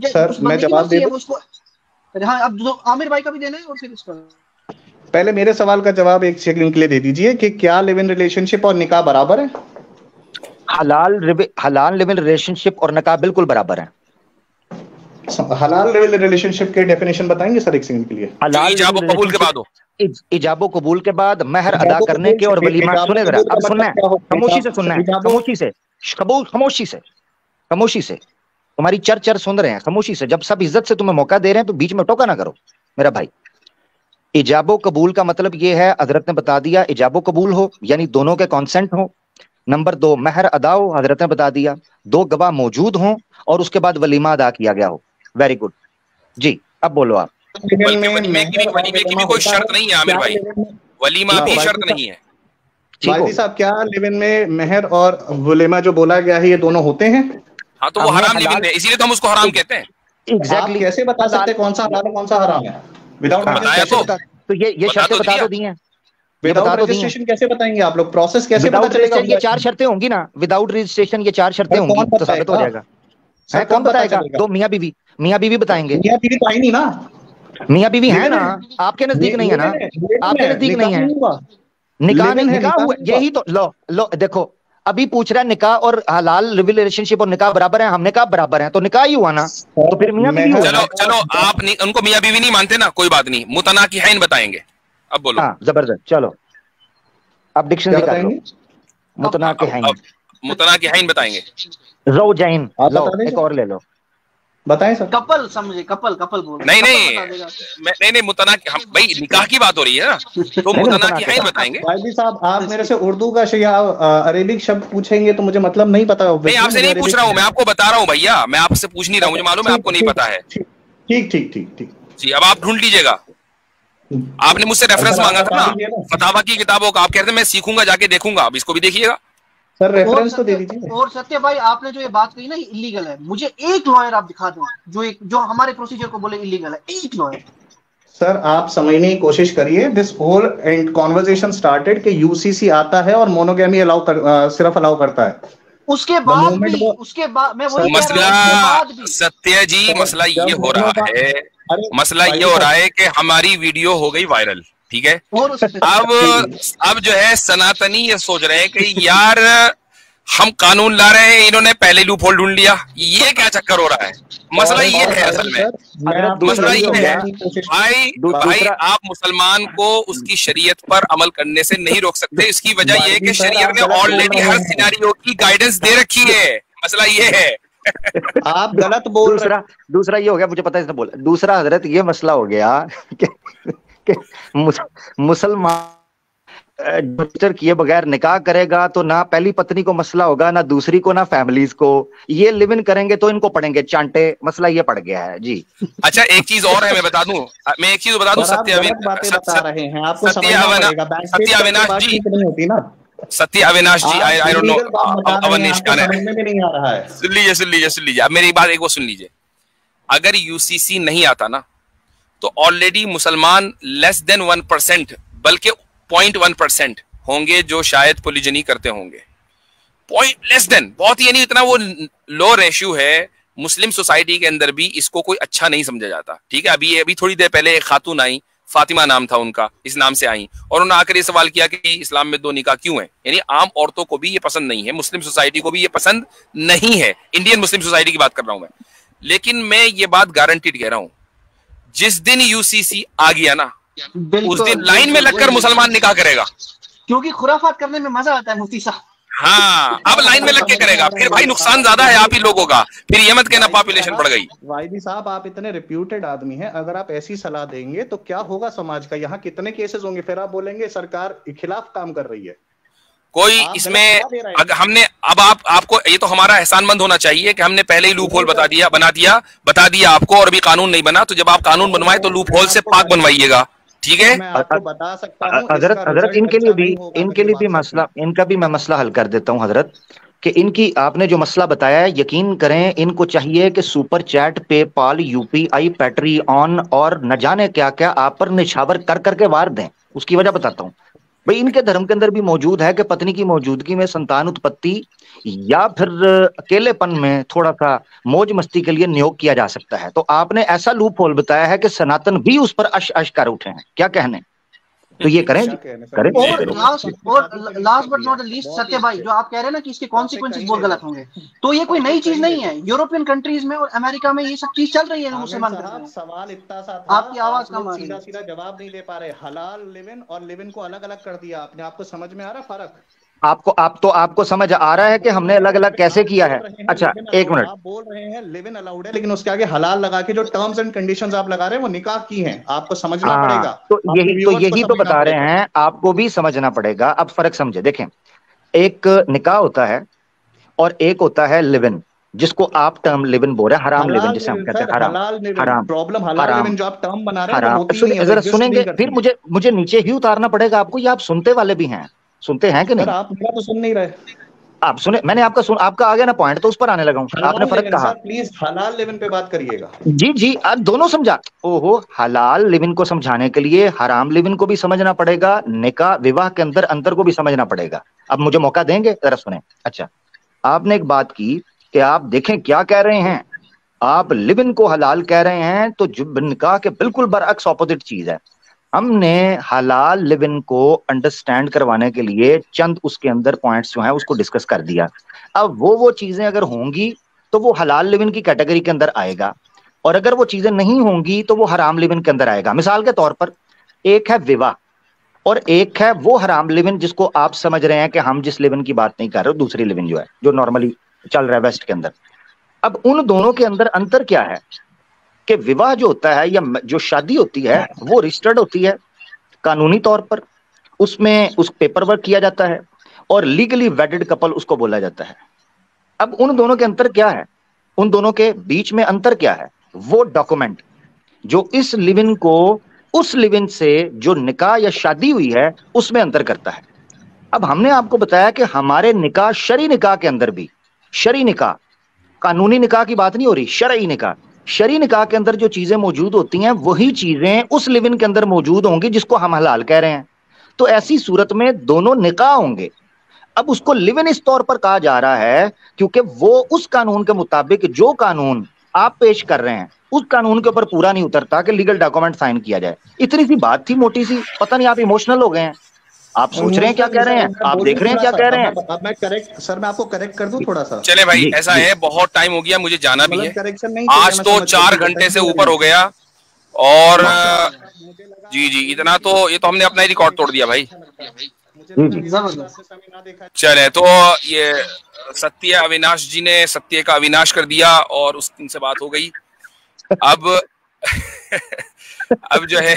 H: सर मैं जवाब दे दूं?
B: उसको हाँ, अब आमिर भाई का भी देना है, और फिर इसका
H: पहले मेरे सवाल का जवाब एक सेकंड के लिए दे दीजिए कि क्या लिव इन रिलेशनशिप और निकाह बराबर है?
D: हलाल लिव इन रिलेशनशिप और निकाह बिल्कुल बराबर है।
H: हलाल रिलेशनशिप के डेफिनेशन बताएंगे सर एक सेकंड के लिए?
C: हलाल इजाबो कबूल के बाद हो,
D: इजाबो कबूल के बाद महर अदा करने के और वलीमा। सुने जरा, अब सुनना है, खामोशी से सुनना है, खामोशी से, खामोशी से, खामोशी से। तुम्हारी चर सुन रहे हैं, खामोशी से। जब सब इज्जत से तुम्हें मौका दे रहे हैं तो बीच में टोका ना करो मेरा भाई। इजाबो कबूल का मतलब ये है, हजरत ने बता दिया, इजाबो कबूल हो यानी दोनों के कॉन्सेंट हो। नंबर 2 महर अदा हो, हजरत ने बता दिया, 2 गवाह मौजूद हों और उसके बाद वलीमा अदा किया गया हो। वेरी गुड जी, अब बोलो आप।
C: वलीमे की भी कोई शर्त नहीं है आमिर भाई, वलीमा भी शर्त नहीं है।
H: वाहिदी साहब, क्या लिव इन में मेहर और वलीमा जो बोला गया है ये दोनों होते हैं?
C: हाँ, तो वो हराम लिव इन है, इसीलिए तो हम उसको हराम कहते हैं।
H: एग्जैक्टली। कैसे बता सकते कौन सा हलाल है कौन सा हराम है? विदाउट
D: ये शर्तें बता तो दी हैं।
H: विदाउट रजिस्ट्रेशन कैसे बताएंगे आप लोग? प्रोसेस कैसे पता चलेगा?
D: ये 4 शर्तें होंगी ना, विदाउट रजिस्ट्रेशन ये 4 शर्तें होंगी तो साबित हो जाएगा। कौन बताएगा? 2 मियाँ बीवी बताएंगे।
H: मियाँ बीवी तो है नहीं ना,
D: मियाँ बीवी है ना, आपके नजदीक नहीं है ना, आपके नजदीक नहीं है। निकाह हुआ, यही तो लो देखो, अभी पूछ रहा है निकाह और हलाल रिलेशनशिप और निकाह बराबर है। हमने कहा बराबर है तो निकाह ही हुआ ना, तो फिर मियाँ बीवी हुआ।
C: चलो आप उनको मियाँ बीवी नहीं मानते ना, कोई बात नहीं, मुतनाकिहैन बताएंगे। अब बोलो।
D: हाँ, जबरदस्त। चलो अब डिक्शनरी कर लो।
C: मुतनाकिहैन बताएंगे।
D: ज़ौजैन, एक और ले लो,
H: बताएं सर।
B: कपल समझे, कपल बोल।
C: नहीं, मुतनाकी, हम भाई निकाह की बात हो रही है ना, तो मुतनाकिहैन बताएंगे।
H: भाई साहब, आप मेरे से उर्दू का या अरेबिक शब्द पूछेंगे तो मुझे मतलब नहीं पता।
C: नहीं, आपसे नहीं पूछ रहा हूँ, मैं आपको बता रहा हूँ भैया, मैं आपसे पूछ नहीं रहा हूँ, मुझे मालूम है आपको नहीं पता है।
H: ठीक जी,
C: अब आप ढूंढ लीजिएगा। आपने मुझसे रेफरेंस मांगा था ना फतावा की किताबों का, आप कहते हैं मैं सीखूंगा, जाके देखूंगा, अब इसको भी देखिएगा
H: सर, रेफरेंस तो दे दीजिए।
B: और सत्य भाई, आपने जो ये बात कही ना, ये इलीगल है। मुझे एक लॉयर आप दिखा दो जो हमारे प्रोसीजर को बोले इलीगल है, एक लॉयर।
H: सर, आप समझने की कोशिश करिए। This whole and conversation started कि यूसीसी आता है और मोनोगेमी सिर्फ अलाउ करता है।
B: उसके बाद मैं वही
C: मसला सत्य जी, मसला ये हो रहा है, मसला ये हो रहा है कि हमारी वीडियो हो गई वायरल, ठीक है। अब जो है सनातनी ये सोच रहे हैं कि यार हम कानून ला रहे हैं, इन्होंने पहले लूप होल ढूंढ लिया। ये क्या चक्कर हो रहा है? मसला ये है असल में, मसला ये है भाई आप मुसलमान को उसकी शरीयत पर अमल करने से नहीं रोक सकते। इसकी वजह ये है कि शरीयत ने ऑलरेडी हर सिनेरियो की गाइडेंस दे रखी है। मसला ये है
H: आप गलत बोल रहे।
D: दूसरा ये हो गया, मुझे पता है इसने बोला। दूसरा हजरत ये मसला हो गया कि मुसलमान रजिस्टर किए बगैर निकाह करेगा तो ना पहली पत्नी को मसला होगा, ना दूसरी को, ना फैमिलीज को। ये लिव इन करेंगे तो इनको पड़ेंगे चांटे। मसला ये पड़ गया है जी।
C: अच्छा, एक चीज और है, मैं बता दूं, सत्य अविनाश जी, आई डोंट नो अवनीश कौन है। सुन लीजिए, अब मेरी बात एक वो सुन लीजिए। अगर यूसीसी नहीं आता ना तो ऑलरेडी मुसलमान लेस देन 1%, बल्कि 0.1% होंगे जो शायद पोलिजनी करते होंगे। लेस देन, बहुत ही, नहीं इतना वो लो रेशियो है। मुस्लिम सोसाइटी के अंदर भी इसको कोई अच्छा नहीं समझा जाता, ठीक है। अभी थोड़ी देर पहले एक खातून आई, फातिमा नाम था उनका, इस नाम से आई, और उन्होंने आकर ये सवाल किया कि इस्लाम में 2 निकाह क्यों है। यानी आम औरतों को भी ये पसंद नहीं है, मुस्लिम सोसाइटी को भी ये पसंद नहीं है। इंडियन मुस्लिम सोसाइटी की बात कर रहा हूं मैं। लेकिन मैं ये बात गारंटीड कह रहा हूं, जिस दिन यूसीसी आ गया ना, उस दिन लाइन में लगकर मुसलमान निकाह करेगा,
B: क्योंकि खुराफात करने में मजा आता है मुफ्ती साहब।
C: हाँ, अब लाइन में लग के करेगा, फिर भाई नुकसान ज्यादा है आप ही लोगों का। फिर ये मत कहना पॉपुलेशन बढ़ गई।
H: वाहिदी साहब, आप इतने रिप्यूटेड आदमी हैं, अगर आप ऐसी सलाह देंगे तो क्या होगा समाज का? यहाँ कितने केसेस होंगे? फिर आप बोलेंगे सरकार के खिलाफ काम कर रही है।
C: कोई इसमें हमने अब आपको ये तो हमारा एहसानमंद होना चाहिए कि हमने पहले ही लूप होल बता दिया आपको, और अभी कानून नहीं बना। तो जब आप कानून बनवाए तो लूप होल से पाक बनवाइएगा, ठीक है।
H: मैं आपको बता सकता हूं
D: हजरत, इनके लिए भी मसला, इनका भी मैं मसला हल कर देता हूं हजरत, कि इनकी आपने जो मसला बताया है, यकीन करें इनको चाहिए कि super chat, PayPal, UPI, Patreon और न जाने क्या क्या आप पर निछावर कर करके वार दें। उसकी वजह बताता हूं भाई। इनके धर्म के अंदर भी मौजूद है कि पत्नी की मौजूदगी में संतान उत्पत्ति या फिर अकेलेपन में थोड़ा सा मौज मस्ती के लिए नियोग किया जा सकता है। तो आपने ऐसा लूप होल बताया है कि सनातन भी उस पर अश कर उठे हैं। क्या कहने? तो ये करें करें।
B: और लास्ट बट नॉट लीस्ट सत्य भाई, जो आप कह रहे हैं ना कि इसके कॉन्सिक्वेंसेस बहुत गलत होंगे, तो ये कोई नई चीज नहीं है। यूरोपियन कंट्रीज में और अमेरिका में ये सब चीज चल रही है। मुसलमान
H: सवाल इतना सा था,
B: आपकी आवाज कम आ रही है,
H: सीधा जवाब नहीं दे पा रहे। हलाल लिव इन और लिव इन को अलग अलग कर दिया आपने। आपको समझ में आ रहा फर्क?
D: आपको समझ आ रहा है कि हमने अलग अलग कैसे किया है? अच्छा एक मिनट,
H: आप बोल रहे हैं लिव इन अलाउड है, लेकिन उसके आगे हलाल लगा के जो टर्म्स एंड कंडीशंस आप लगा रहे हैं वो निकाह की हैं। आपको समझना पड़ेगा।
D: तो यही तो बता रहे हैं, आपको भी समझना पड़ेगा। अब फर्क समझे, देखें, एक निकाह होता है और एक होता है लिव इन, जिसको आप टर्म लिव इन बोल रहे हैं, हराम लिव इन जिसे हम कहते हैं। हराम
H: प्रॉब्लम हलाल लिव इन जो आप टर्म बना रहे हैं,
D: जरा सुनेंगे फिर मुझे नीचे ही उतारना पड़ेगा आपको। ये आप सुनते वाले भी हैं, सुनते हैं कि नहीं?
H: आप मेरा तो सुन नहीं रहे।
D: आप सुने, मैंने आपका आ गया ना पॉइंट, तो उस पर आने लगा हूं। आपने फर्क कहा,
H: प्लीज हलाल लिव इन पे बात करिएगा।
D: जी आप दोनों समझा। ओहो, हलाल लिव इन को समझाने के लिए हराम लिव इन को भी समझना पड़ेगा, निकाह विवाह के अंतर को भी समझना पड़ेगा। अब मुझे मौका देंगे, जरा सुने। अच्छा, आपने एक बात की कि आप देखें क्या कह रहे हैं, आप लिव इन को हलाल कह रहे हैं, तो निकाह के बिल्कुल बरअक्स ऑपोजिट चीज है। हमने हलाल लिव इन को अंडरस्टैंड करवाने के लिए चंद उसके अंदर पॉइंट्स जो हैं उसको डिस्कस कर दिया। अब वो चीजें अगर होंगी तो वो हलाल लिव इन की कैटेगरी के अंदर आएगा, और अगर वो चीजें नहीं होंगी तो वो हराम लिव इन के अंदर आएगा। मिसाल के तौर पर, एक है विवाह और एक है वो हराम लिव इन जिसको आप समझ रहे हैं कि हम जिस लिव इन की बात नहीं कर रहे, दूसरी लिव इन जो है जो नॉर्मली चल रहा है वेस्ट के अंदर। अब उन दोनों के अंदर अंतर क्या है कि विवाह जो होता है या जो शादी होती है वो रजिस्टर्ड होती है कानूनी तौर पर, उसमें उस पेपर वर्क किया जाता है और लीगली वेडेड कपल उसको बोला जाता है। अब उन दोनों के अंतर क्या है? उन दोनों के बीच में अंतर क्या है? वो डॉक्यूमेंट जो इस लिव इन को उस लिव इन से जो निकाह या शादी हुई है उसमें अंतर करता है। अब हमने आपको बताया कि हमारे निकाह, शरई निकाह के अंदर भी, शरई निकाह, कानूनी निकाह की बात नहीं हो रही, शरई निकाह, शरई निकाह के अंदर जो चीजें मौजूद होती हैं वही चीजें उस लिव इन के अंदर मौजूद होंगी जिसको हम हलाल कह रहे हैं। तो ऐसी सूरत में दोनों निकाह होंगे। अब उसको लिव इन इस तौर पर कहा जा रहा है क्योंकि वो उस कानून के मुताबिक, जो कानून आप पेश कर रहे हैं उस कानून के ऊपर पूरा नहीं उतरता कि लीगल डॉक्यूमेंट साइन किया जाए। इतनी सी बात थी, मोटी सी। पता नहीं आप इमोशनल हो गए हैं, आप सोच रहे हैं क्या कह रहे हैं, आप देख रहे हैं क्या कह रहे हैं।
H: अब मैं करेक्ट, सर मैं आपको करेक्ट कर दूं थोड़ा सा।
C: चले भाई, ऐसा है, बहुत टाइम हो गया, मुझे जाना भी है। आज तो 4 घंटे से ऊपर हो गया, और जी इतना तो, ये तो हमने अपना ही रिकॉर्ड तोड़ दिया भाई। चले, तो ये सत्य अविनाश जी ने सत्य का अविनाश कर दिया और उनसे बात हो गई। अब अब जो है,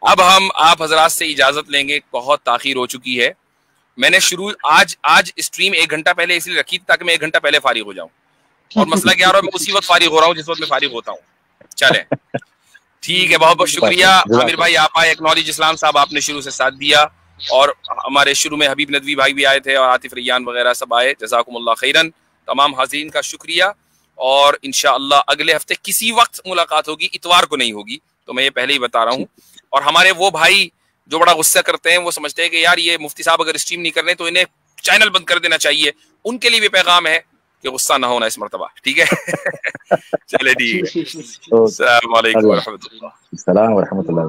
C: अब हम आप हजरात से इजाजत लेंगे, बहुत ताखीर हो चुकी है। मैंने आज स्ट्रीम 1 घंटा पहले इसलिए रखी थी ताकि मैं 1 घंटा पहले फारिग हो जाऊं, और मसला क्या हो रहा है, मैं उसी वक्त फारिग हो रहा हूँ जिस वक्त मैं फारिग होता हूँ। चले ठीक है, बहुत बहुत शुक्रिया आमिर भाई, आप आए। एक्नॉलेज इस्लाम साहब, आपने शुरू से साथ दिया, और हमारे शुरू में हबीब नदवी भाई भी आए थे और आतिफ रियान वगैरह सब आए। जज़ाकुमुल्लाह खैरन। तमाम हाज़रीन का शुक्रिया, और इंशाअल्लाह अगले हफ्ते किसी वक्त मुलाकात होगी, इतवार को नहीं होगी, तो मैं ये पहले ही बता रहा हूँ। और हमारे वो भाई जो बड़ा गुस्सा करते हैं, वो समझते हैं कि यार ये मुफ्ती साहब अगर स्ट्रीम नहीं कर रहे तो इन्हें चैनल बंद कर देना चाहिए, उनके लिए भी पैगाम है कि गुस्सा ना होना इस मर्तबा, ठीक है। चले ठीक है, अस्सलाम वालेकुम व रहमतुल्लाह।
D: अस्सलाम व रहमतुल्लाह।